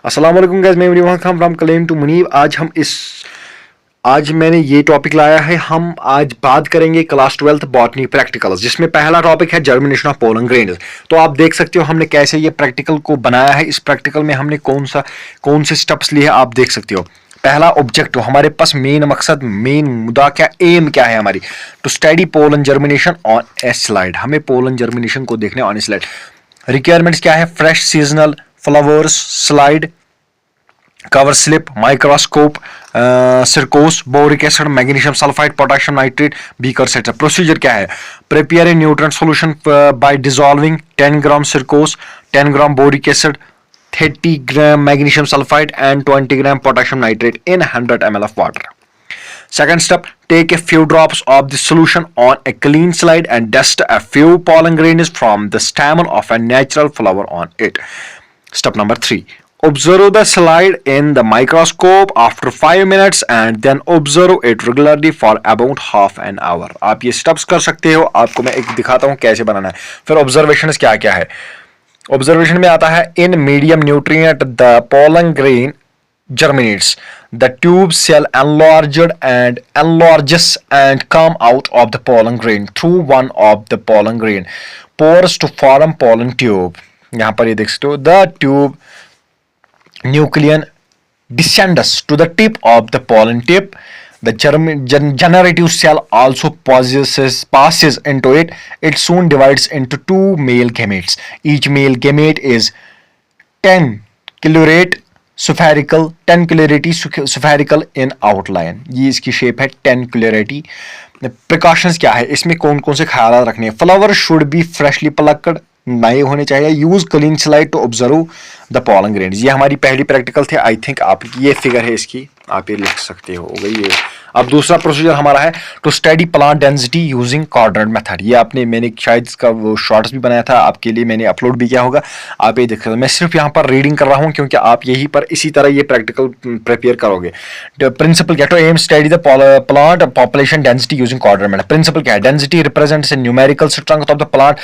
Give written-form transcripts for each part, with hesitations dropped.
अस्सलाम वालेकुम गाइस, मैं Imran Khan from claim to Munib. आज मैंने ये टॉपिक लाया है। हम आज बात करेंगे क्लास 12th बॉटनी प्रैक्टिकल्स, जिसमें पहला टॉपिक है जर्मिनेशन ऑफ पोलन ग्रेन्स। तो आप देख सकते हो हमने कैसे ये प्रैक्टिकल को बनाया है। इस प्रैक्टिकल में हमने कौन से स्टेप्स लिए आप देख सकते हो। पहला ऑब्जेक्टिव, हमारे पास मेन मकसद, मेन मुद्दा क्या, एम क्या है हमारी, to study pollen germination on a slide. हमें पोलन जर्मिनेशन को देखने ऑन ए स्लाइड। रिक्वायरमेंट्स क्या है, fresh seasonal flowers, slide, cover slip, microscope, sucrose, boric acid, magnesium sulphide, potassium nitrate, beaker set. Procedure क्या है, prepare a nutrient solution by dissolving 10 gram sucrose, 10 gram boric acid, 30 gram magnesium sulphide and 20 gram potassium nitrate in 100 ml of water. Second step, take a few drops of the solution on a clean slide and dust a few pollen grains from the stamen of a natural flower on it. Step number 3, observe the slide in the microscope after 5 minutes and then observe it regularly for about half an hour. आप ये steps कर सकते हो। आपको मैं एक दिखाता हूँ कैसे बनाना है। फिर observations क्या क्या है। ऑब्जर्वेशन में आता है, in medium nutrient the pollen grain germinates, the tube cell enlarges and come out of the pollen grain through one of the pollen grain pores to form pollen tube. यहाँ पर ये देख सकते हो, the tube nucleus descends to the tip of the pollen tip. The generative cell also passes into it. It soon divides into two male gametes. Each male gamete is 10 ciliate spherical, 10 ciliate spherical in outline. ये इसकी shape है 10 ciliate. Precautions क्या है, इसमें कौन कौन से ख्याल रखने हैं। Flower should be freshly plucked, नए होने चाहिए। Use clean slide to observe the pollen grains. ये हमारी पहली प्रैक्टिकल थे। आई थिंक आप ये फिगर है इसकी, आप ये लिख सकते हो गई ये। अब दूसरा प्रोसीजर हमारा है to study plant density using coordinate method. ये मैंने शायद इसका वो शॉर्ट्स भी बनाया था, आपके लिए मैंने अपलोड भी किया होगा, आप ये देख सकते हो। मैं सिर्फ यहाँ पर रीडिंग कर रहा हूँ क्योंकि आप यहीं पर इसी तरह ये प्रैक्टिकल प्रिपेयर करोगे। प्रिंसिपल क्या, to aim study the plant population density using coordinate method. Principle क्या है, density represents a numerical strength of the plant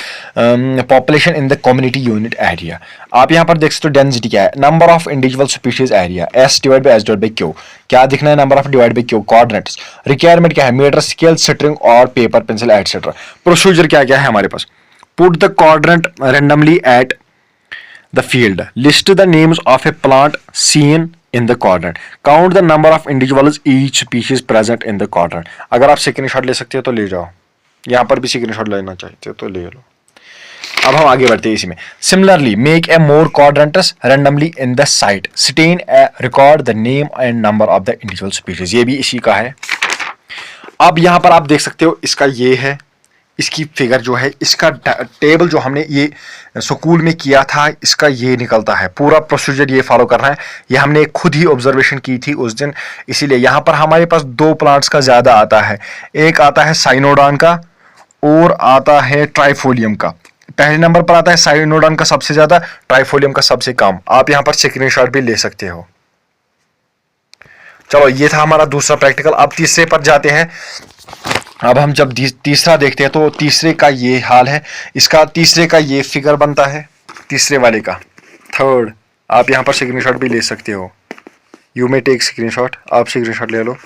population in the community unit area. आप यहाँ पर देख सकते हो डेंसिटी क्या है, number of individual species area, S divide by S divide by Q. क्या दिखना है, number of divide by Q. Coordinates, requirement क्या है, मीटर, स्केल, स्ट्रिंग और पेपर, पेंसिल एटसेट्रा। प्रोसीजर क्या क्या है हमारे पास, put the coordinate randomly at the field, list the names of a plant seen in the coordinate, count the number of individuals each species present in the coordinate. अगर आप screenshot ले सकते हो तो ले जाओ, यहाँ पर भी स्क्रीनशॉट लेना चाहते हो तो ले लो। अब हम आगे बढ़ते हैं इसी में। Similarly make a more coordinates randomly in the site, stain a record the name and number of the individual species. ये भी इसी का है। अब यहाँ पर आप देख सकते हो, इसका ये है, इसकी फिगर जो है, इसका टेबल जो हमने ये स्कूल में किया था, इसका ये निकलता है। पूरा प्रोसीजर ये फॉलो करना है। ये हमने खुद ही ऑब्जर्वेशन की थी उस दिन, इसीलिए यहाँ पर हमारे पास दो प्लांट्स का ज्यादा आता है। एक आता है साइनोडॉन का और आता है ट्राइफोलियम का। पहले नंबर पर आता है साइनोडॉन का सबसे ज्यादा, ट्राइफोलियम का सबसे कम। आप यहाँ पर स्क्रीनशॉट भी ले सकते हो। चलो, ये था हमारा दूसरा प्रैक्टिकल। अब तीसरे पर जाते हैं। अब हम जब तीसरा देखते हैं तो तीसरे का ये हाल है, इसका तीसरे का ये फिगर बनता है, तीसरे वाले का थर्ड। आप यहाँ पर स्क्रीनशॉट भी ले सकते हो, यू मे टेक स्क्रीनशॉट, आप स्क्रीनशॉट ले लो।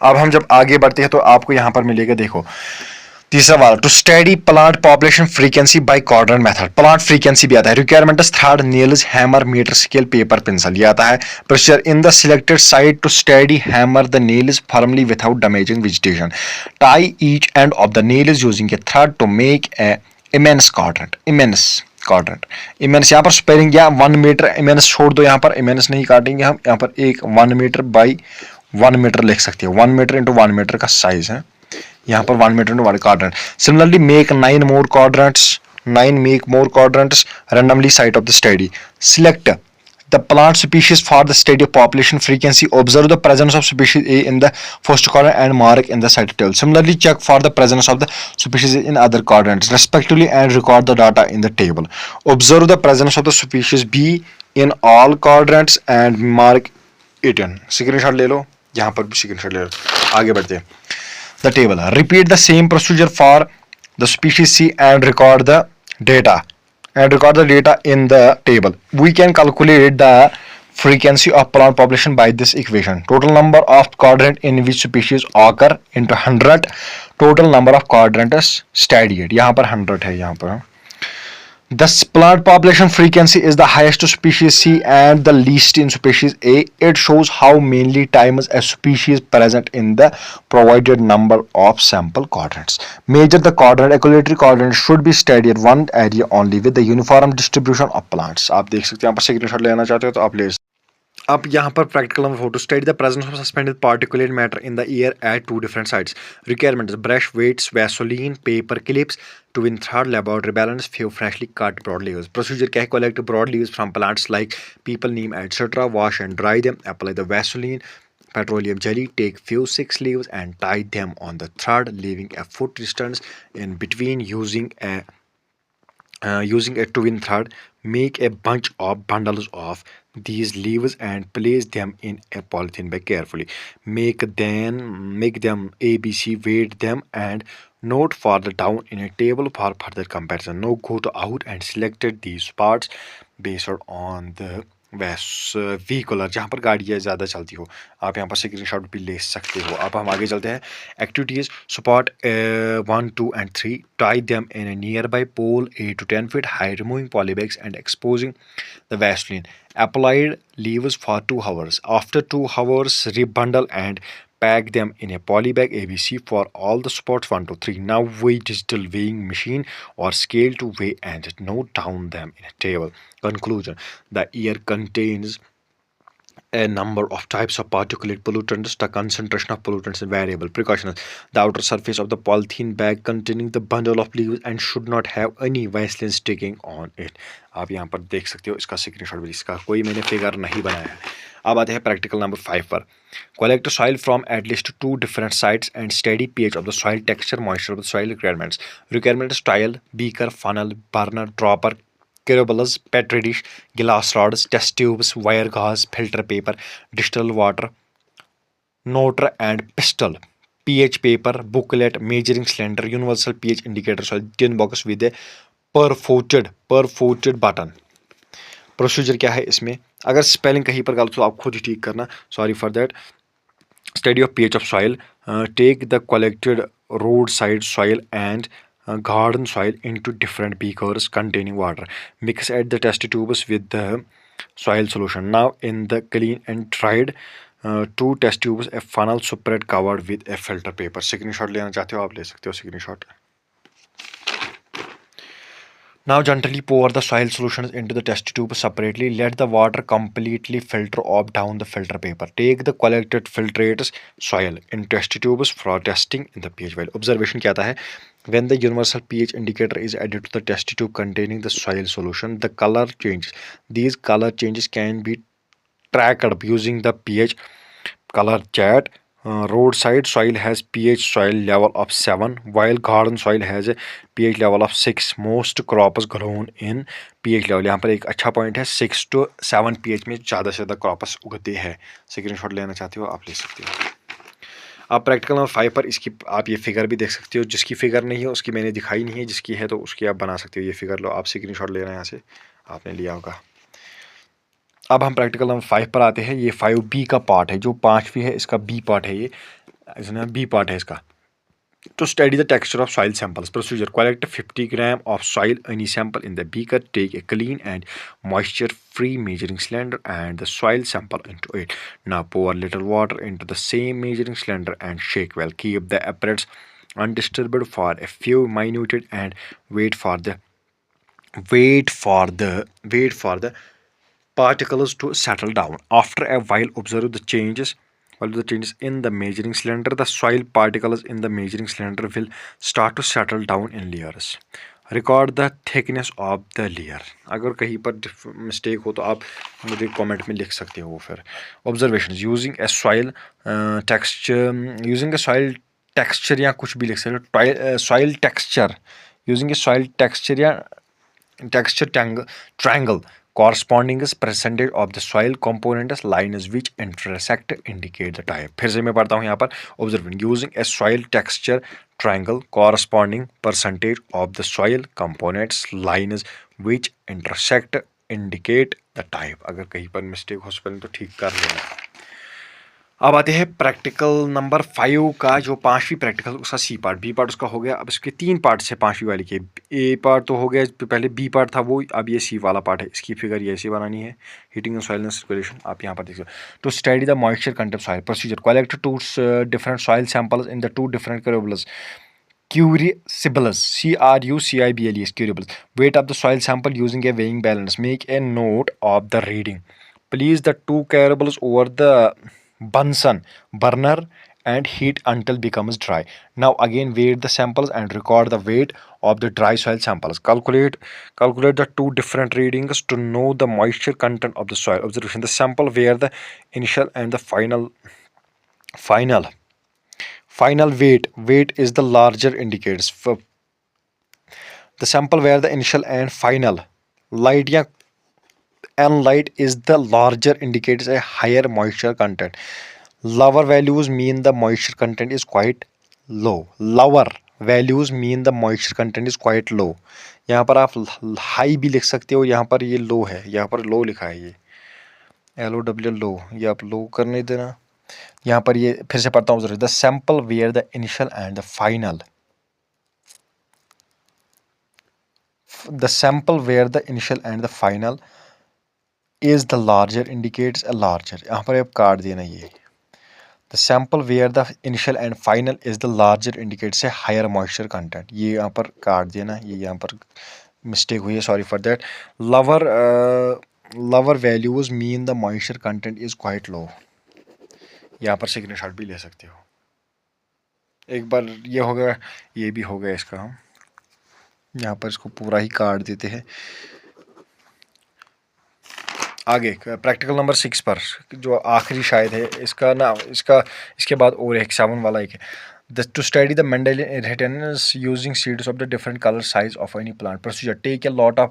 अब हम जब आगे बढ़ते हैं तो आपको यहाँ पर मिलेगा, देखो तीसरा वाला, to study plant population frequency by coordinate method. Plant frequency भी आता है। Requirement third nails, hammer, metre, scale, paper, pencil. ये आता है। Procedure in the selected site to study hammer the nails firmly without damaging vegetation, tie each end of the nails using a thread to make a immense coordinate. Immense यहाँ पर spelling या 1 metre, immense छोड़ दो, यहाँ पर immense नहीं काटेंगे हम। यहाँ पर एक 1 मीटर बाई 1 मीटर लिख सकते हो। 1 मीटर इंटू 1 मीटर का साइज है यहाँ पर, 1 metre into 1 coordinate. Similarly make 9 more coordinates randomly site of the study. Select the plant species for the study of population frequency. Observe the presence of species A in the first coordinate and mark in the site table. Similarly, check for the presence of the species in other coordinates respectively and record the data in the table. Observe the presence of the species B in all coordinates and mark it in. Screenshot ले लो, यहाँ पर भी screenshot ले लो। आगे बढ़ते हैं। The table. Repeat the same procedure for the species C and record the data in the table. We can calculate the frequency of plant population by this equation. Total number of quadrant in which species occur into 100. Total number of quadrants studied. यहाँ पर 100 है यहाँ पर. The plant population frequency is the highest to species C and the least in species A. It shows how many times a species present in the provided number of sample quadrants. Measure the quadrant. Equilibrium quadrant should be studied one area only with the uniform distribution of plants. आप देख सकते हैं यहाँ पर screenshot लेना चाहते हो तो आप ले. अब यहाँ पर practical number 4 to study the presence of suspended particulate matter in the air at two different sites. Requirements: brush, weights, Vaseline, paper clips, twin thread, laboratory balance, few freshly cut broad leaves. Procedure क्या है? Collect broad leaves from plants like people, neem, etc. Wash and dry them. Apply the Vaseline, petroleum jelly. Take few 6 leaves and tie them on the thread, leaving a foot distance in between using a twin thread. Make a bunch of bundles of these leaves and place them in a polythene bag carefully. Make them ABC, weight them and note further down in a table for further comparison. Now go to out and selected these parts based on the vehicular जहाँ पर गाड़ियाँ ज़्यादा चलती हो. आप यहाँ पर screenshot भी ले सकते हो. अब हम आगे चलते हैं. Activities: spot 1, 2 and 3. Tie them in a nearby pole 8 to 10 feet high, removing polybags and exposing the Vaseline. Applied leaves for 2 hours. After 2 hours, rebundle and pack them in a polybag ABC for all the spots 1 to 3. Now weigh digital weighing machine or scale to weigh and note down them in a table. Conclusion: the air contains a number of types of particulate pollutants. The concentration of pollutants is variable. Precautions: the outer surface of the polythene bag containing the bundle of leaves and should not have any Vaseline sticking on it. आप यहाँ पर देख सकते हो इसका screenshot भी. इसका कोई मैंने फिगर नहीं बनाया है. अब आते हैं प्रैक्टिकल नंबर 5 पर. Collect soil from at least 2 different sites and study pH of the soil, texture, moisture of the soil. Requirements: requirements tile, beaker, funnel, burner, dropper, carobalas, petri dish, glass rods, test tubes, wire gauze, filter paper, distilled water, noter and pistol, pH paper, booklet, measuring cylinder, universal pH indicator, soil, tin box with a perforated button. Procedure क्या है इसमें? अगर spelling कहीं पर गलत हो आप खुद ही ठीक करना. Sorry for that. Study of pH of soil. Take the collected roadside soil and garden soil into different beakers containing water. Mix at the test tubes with the soil solution. Now in the clean and dried 2 test tubes, a funnel spread covered with a filter paper. Screenshot लेना चाहते हो आप ले सकते हो screenshot. Now gently pour the soil solutions into the test tube separately. Let the water completely filter off down the filter paper. Take the collected filtrates soil in test tubes for testing in the pH value. Observation क्या आता है? When the universal pH indicator is added to the test tube containing the soil solution, the color changes. These color changes can be tracked using the pH color chart. Roadside soil has pH soil level of 7, while garden soil has a pH level of 6. Most crops grown in pH level. यहाँ पर एक अच्छा point है 6 to 7 pH में ज़्यादा से ज़्यादा crops उगते हैं. स्क्रीनशॉट लेना चाहते हो आप ले सकते हो. आप प्रैक्टिकल नंबर 5 पर इसकी आप ये फिगर भी देख सकते हो. जिसकी फिगर नहीं है उसकी मैंने दिखाई नहीं है, जिसकी है तो उसकी आप बना सकते हो. ये फिगर लो आप स्क्रीनशॉट ले रहे हैं यहाँ से आपने लिया होगा. अब हम प्रैक्टिकल नंबर 5 पर आते हैं. ये 5B का पार्ट है, जो 5वीं है इसका B पार्ट है. ये B पार्ट है इसका. To study the texture of soil samples. Procedure: collect 50 gram of soil any sample in the beaker. Take a clean and moisture-free measuring cylinder and the soil sample into it. Now pour little water into the same measuring cylinder and shake well. Keep the apparatus undisturbed for a few minutes and wait for the particles to settle down. After a while, observe the changes. In the measuring cylinder, the soil particles in the measuring cylinder will start to settle down in layers. Record the thickness of the layer. अगर कहीं पर mistake हो तो आप मुझे comment में लिख सकते हो. फिर observations: using a soil texture या कुछ भी लिख सकते हो. Soil texture, using a soil texture या texture triangle corresponding is percentage of the soil components lines which intersect indicate the type. फिर से मैं पढ़ता हूँ यहाँ पर. Observing: using a soil texture triangle corresponding percentage of the soil components lines which intersect indicate the type. अगर कहीं पर मिस्टेक हो स्पेलिंग तो ठीक कर लेना। अब आते हैं प्रैक्टिकल नंबर 5 का, जो 5वीं प्रैक्टिकल उसका सी पार्ट। बी पार्ट उसका हो गया। अब इसके 3 पार्ट से 5वीं वाली के। ए पार्ट तो हो गया, पहले बी पार्ट था वो, अब ये सी वाला पार्ट है। इसकी फिगर ये ऐसी बनानी है। हीटिंग एंड सॉइल सर्कुलेशन आप यहाँ पर देख सकते हो। To study the moisture content soil procedure, collect 2 different soil samples in the 2 different crucibles, crucibles, crucibles. Weight of the soil sample using a weighing balance. Make a note of the reading. Place the 2 crucibles over the Bunsen burner and heat until becomes dry. Now again weight the samples and record the weight of the dry soil samples. Calculate the 2 different readings to know the moisture content of the soil. Observation: the sample where the initial and the final weight is the larger indicates the sample where the initial and final light या n light is the larger indicates a higher moisture content. Lower values mean the moisture content is quite low. Lower values mean the moisture content is quite low. यहाँ पर आप high भी लिख सकते हो, यहाँ पर ये लो है, यहाँ पर लो लिखा है, ये LOW लो, ये आप लो करने देना। यहाँ पर ये फिर से पढ़ता हूँ जरूर। The sample where the initial and the final, the sample where the initial and the final is the larger indicates a larger। यहाँ पर आप काट देना ये। the sample where the initial and final is the larger indicates a higher moisture content। ये यहाँ पर काट देना, ये यहाँ पर मिस्टेक हुई है, sorry for that. lower values mean the moisture content is quite low। यहाँ पर स्क्रीनशॉट भी ले सकते हो। एक बार ये हो गया, ये भी हो गया इसका। हम यहाँ पर इसको पूरा ही काट देते हैं। आगे प्रैक्टिकल नंबर 6 पर, जो आखिरी शायद है इसका ना, इसके बाद और एक 7 वाला एक है। To study the Mendelian inheritance using seeds of the different color size of any plant. Procedure: take a lot of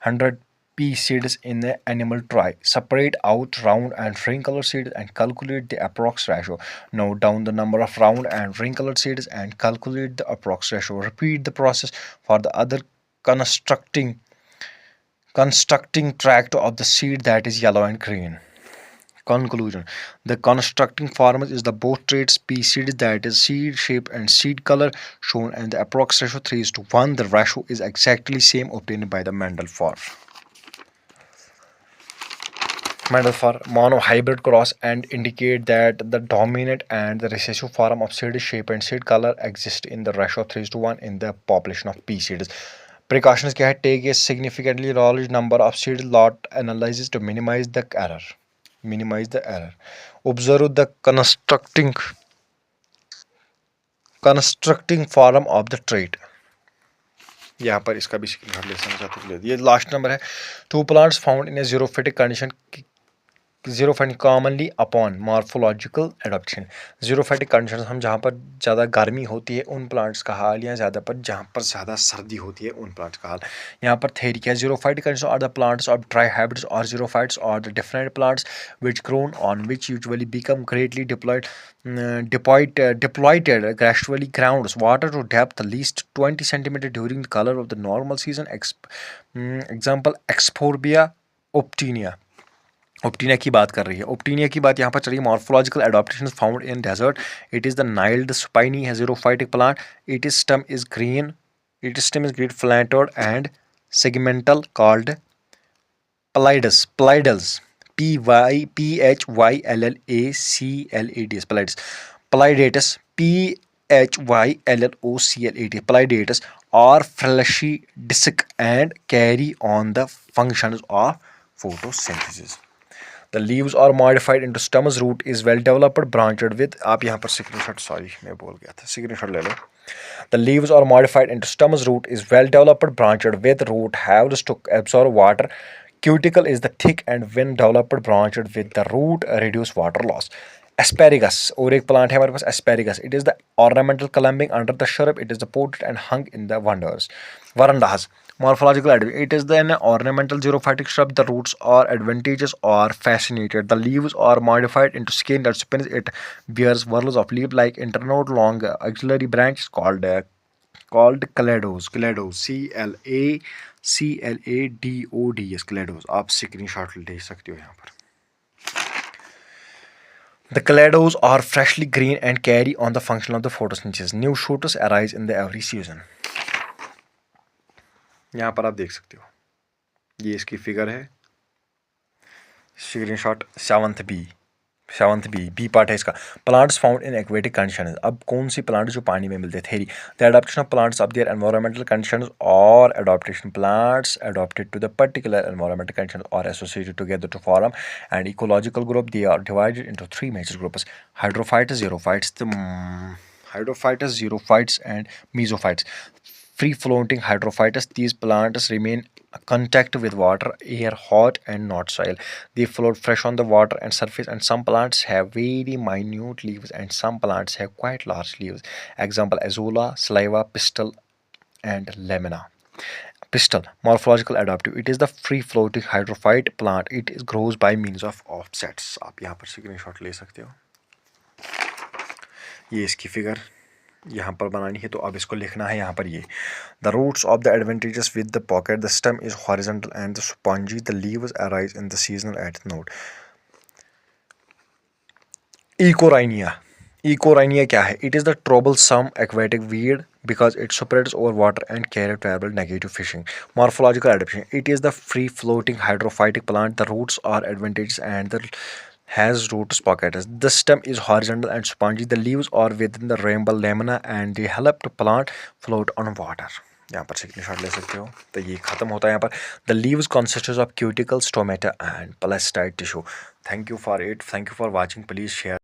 100 pea seeds in the animal tray. Separate out round and ring colored seeds and calculate the approx ratio. Note down the number of round and ring colored seeds and calculate the approx ratio. Repeat the process for the other constructing tract of the seed that is yellow and green. Conclusion: the constructing formula is the both traits pea seed, that is seed shape and seed color shown, and the approx ratio 3:1. The ratio is exactly same obtained by the Mendel for monohybrid cross and indicate that the dominant and the recessive form of seed shape and seed color exist in the ratio of 3:1 in the population of pea seeds. Precautions क्या है? Take a significantly large number of seed lot analysis to minimize the error. Observe the constructing form of the trait. यहाँ पर इसका भी screenshot ले सकते हैं। ये लास्ट नंबर है। 2 plants found in a xerophytic condition commonly upon morphological adaptation। xerophytic conditions हम जहाँ पर ज़्यादा गर्मी होती है उन प्लांट्स का हाल, या ज़्यादा पर जहाँ पर ज़्यादा सर्दी होती है उन प्लांट्स का हाल। यहाँ पर थ्योरी क्या है? xerophytic conditions are the plants of dry habits, or xerophytes are the different plants which grown on which usually become greatly depleted gradually grounds water to depth at least 20 centimeter during the color of the normal season। Example: Exporbia optinia। ओप्टीनिया की बात कर रही है। ओप्टीनिया की बात यहाँ पर चल रही है। Morphological adaptation found in desert. It is the nailed spiny xerophytic plant. It stem is green flattened and segmental called phylloclades PHYLLACLADS phylloclades PHYLLOCLAD phylloclades are fleshy disc and carry on the functions of photosynthesis। The leaves are modified into stems. Root is well developed, branched with। आप यहाँ पर screenshot, sorry मैं बोल गया था, screenshot ले लो। The leaves are modified into stems. Root is well developed, branched with। Root helps to absorb water। Cuticle is the thick and when developed, branched with। The root reduce water loss। Asparagus और एक plant है हमारे पास asparagus। It is the ornamental clumping under the shrub। It is potted and hung in the verandas। Morphological advantage: it is an ornamental xerophytic shrub. The roots are advantageous or fascinated. The leaves are modified into skin that spins. It bears whorls of leaf-like internode long axillary branches called clados. CLADODS क्लेडोज, आप screen shot ले सकते हो यहाँ पर। The clados are freshly green and carry on the function of the photosynthesis. New shoots arise in the every season. यहाँ पर आप देख सकते हो, ये इसकी फिगर है, screen shot 7th B part है इसका। Plants found in aquatic conditions, अब कौन सी प्लांट जो पानी में मिलते हैं। Theory, the adaptation of plants of their environmental conditions और adaptation, plants adapted to the particular environmental conditions or associated together to form an ecological group. They are divided into three major groups: hydrophytes, xerophytes, and mesophytes. Free floating hydrophytes, these plants remain contact with water, air, hot and not soil. They float fresh on the water and surface, and some plants have very minute leaves and some plants have quite large leaves. Example: Azula, Saliva, Pistil and Lamina. Pistil, morphological adaptive, it is the free floating hydrophyte plant. It grows by means of offsets. आप यहाँ पर screenshot ले सकते हो, ये इसकी figure यहाँ पर बनानी है, तो अब इसको लिखना है यहाँ पर ये। The roots of the advantages with the pocket, the stem is horizontal and the spongy, the leaves arise in the seasonal at the node. Eichhornia क्या है? It is the troublesome aquatic weed because it spreads over water and carry terrible negative fishing. Morphological adaptation, it is the free floating hydrophytic plant. The roots are advantageous and the has roots pockets. The stem is horizontal and spongy. The leaves are within the rainbow lamina and they help to plant float on water. यहाँ पर screenshot ले सकते हो, तो ये खत्म होता है यहाँ पर। The leaves consists of cuticles, stomata and plastid tissue. Thank you for it. Thank you for watching. Please share.